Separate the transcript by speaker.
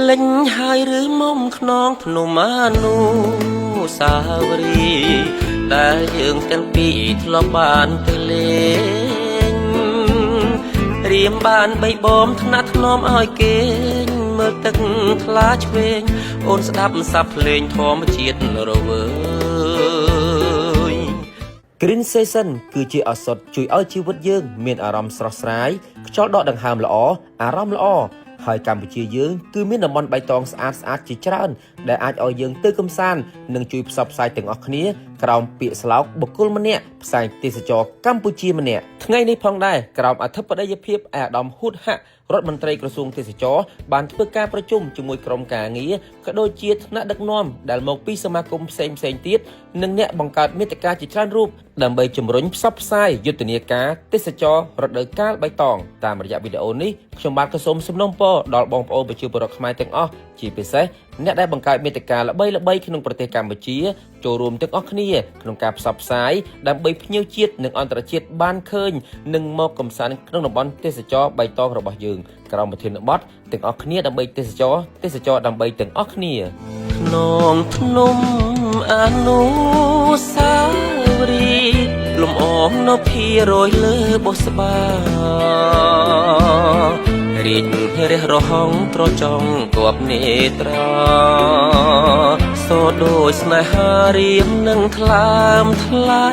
Speaker 1: លេញហើយឬមុំខ្នងភ្នំអនុសាវរីយ៍ដែលយើងទាំងពីរធ្លាប់បានទៅលេងរៀមបានបីបំថ្នាក់ធ្នមឲ្យគេងមើលទឹកថ្លាឆ្វេងអូនស្ដាប់សាប់ភ្លេងធម្មជាតិរវើយ Green Season គឺជាឱសថជួយឲ្យជីវិតយើងមានអារម្មណ៍ស្រស់ស្រាយខ្យល់ដកដង្ហើមល្អអារម្មណ៍ល្អហើយកម្ពុជាយើងគឺមានតំបន់បៃតងស្អាតៗជាច្រើនដែលអាចឲ្យយើងទៅកម្សាន្តនិងជួយផ្សព្វផ្សាយទាំងអស់គ្នាក្រោមពាក្យស្លោកបុគ្គលម្នាក់ផ្សាយទេសចរកម្ពុជាម្នាក់ថ្ងៃនេះផងដែរក្រោមអធិបតីភាពអាដាមហ៊ូតហាក់រដ្ឋមន្ត្រីក្រសួងទេសចរបានធ្វើការប្រជុំជាមួយក្រុមការងារក៏ដូចជាថ្នាក់ដឹកនាំដែលមកពីសមាគមផ្សេងៗទៀតនិងអ្នកបង្កើតមាតិកាជាច្រើនរូបដើម្បីជំរុញផ្សព្វផ្សាយយុទ្ធនាការទេសចររដូវកាលបៃតងតាមរយៈវីដេអូនេះខ្ញុំបាទក៏សូមសំណូមពរដល់បងប្អូនប្រជាពលរដ្ឋខ្មែរទាំងអស់ជាពិសេសអ្នកដែលបង្កើតមាតិកាល្បីៗក្នុងប្រទេសកម្ពុជាចូលរួមទាំងអស់គ្នាក្នុងការផ្សព្វផ្សាយដើម្បីភ្ញៀវជាតិនិងអន្តរជាតិបានឃើញនិងមកកម្សាន្តក្នុងតំបន់ទេសចរបៃតងរបស់យើងក្រោមប្រធានបទទាំងអស់គ្នាដើម្បីទេសចរដើម្បីទាំងអស់គ្នាក្នុងភ្នំអនុសាវរីយ៍លំអងនៅភារយលើបុស្បារីករះរហងត្រចង់គប់នេត្រាសូដូចស្នេហារៀមនឹងថ្លើមថ្លៃ